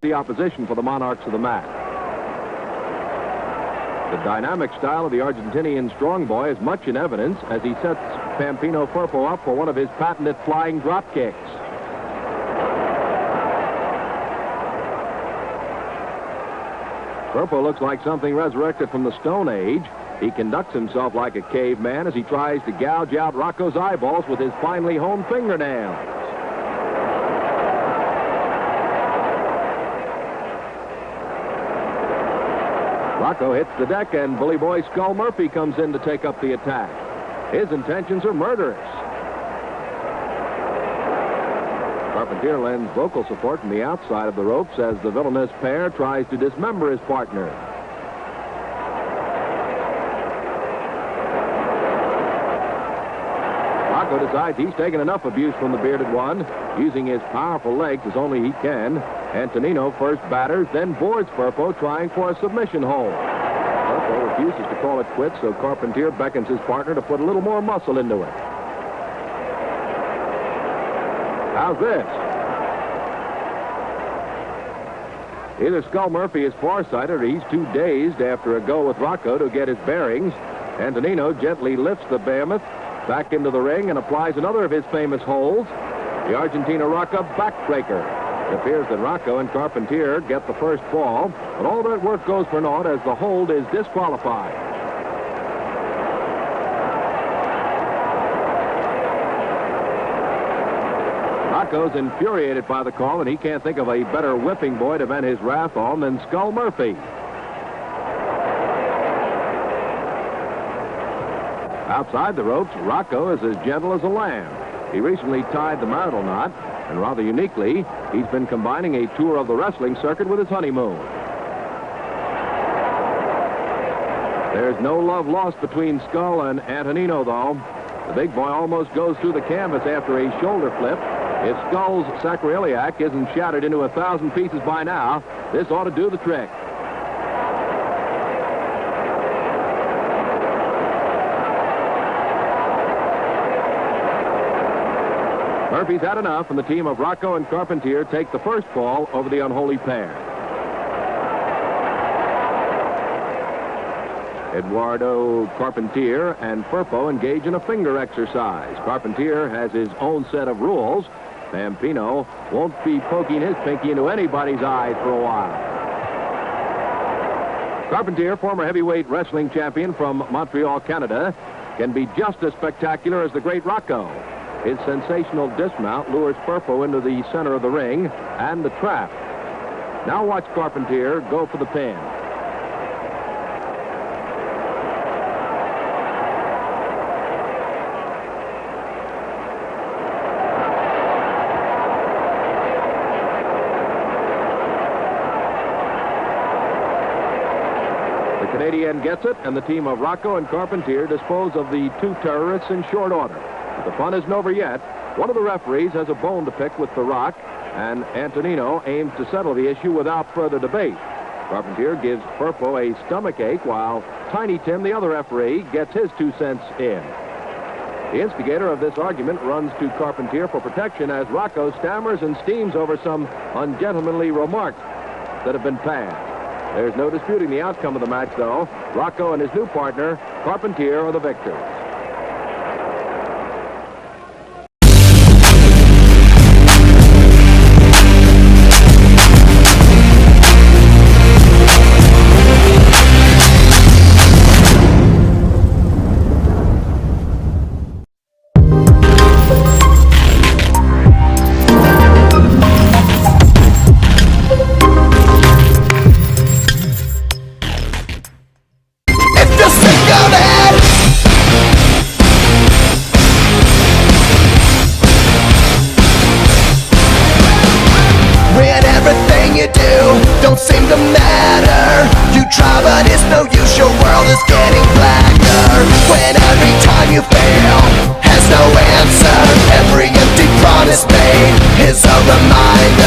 the opposition for the monarchs of the mat. The dynamic style of the Argentinian strong boy is much in evidence as he sets Pampino Firpo up for one of his patented flying drop kicks. Firpo looks like something resurrected from the Stone Age. He conducts himself like a caveman as he tries to gouge out Rocco's eyeballs with his finely honed fingernails. Rocco hits the deck, and bully boy Skull Murphy comes in to take up the attack. His intentions are murderous. Carpentier lends vocal support from the outside of the ropes as the villainous pair tries to dismember his partner. Rocco decides he's taken enough abuse from the bearded one. Using his powerful legs as only he can, Antonino first batters, then boards Firpo, trying for a submission hold. Firpo refuses to call it quits, so Carpentier beckons his partner to put a little more muscle into it. How's this? Either Skull Murphy is farsighted or he's too dazed after a go with Rocco to get his bearings. Antonino gently lifts the behemoth back into the ring and applies another of his famous holds, the Argentina Rocca backbreaker. It appears that Rocco and Carpentier get the first fall, but all that work goes for naught as the hold is disqualified. Rocco's infuriated by the call, and he can't think of a better whipping boy to vent his wrath on than Skull Murphy. Outside the ropes, Rocco is as gentle as a lamb. He recently tied the marital knot, and rather uniquely, he's been combining a tour of the wrestling circuit with his honeymoon. There's no love lost between Skull and Antonino, though. The big boy almost goes through the canvas after a shoulder flip. If Skull's sacroiliac isn't shattered into 1,000 pieces by now, this ought to do the trick. Murphy's had enough, and the team of Rocco and Carpentier take the first fall over the unholy pair. Eduardo Carpentier and Firpo engage in a finger exercise. Carpentier has his own set of rules. Pampino won't be poking his pinky into anybody's eyes for a while. Carpentier, former heavyweight wrestling champion from Montreal, Canada, can be just as spectacular as the great Rocco. His sensational dismount lures Firpo into the center of the ring and the trap. Now watch Carpentier go for the pin. The Canadian gets it, and the team of Rocco and Carpentier dispose of the two terrorists in short order. The fun isn't over yet. One of the referees has a bone to pick with The Rock, and Antonino aims to settle the issue without further debate. Carpentier gives Firpo a stomachache, while Tiny Tim, the other referee, gets his 2 cents in. The instigator of this argument runs to Carpentier for protection as Rocco stammers and steams over some ungentlemanly remarks that have been passed. There's no disputing the outcome of the match, though. Rocco and his new partner, Carpentier, are the victors. Don't seem to matter. You try, but it's no use. Your world is getting blacker. When every time you fail has no answer, every empty promise made is a reminder.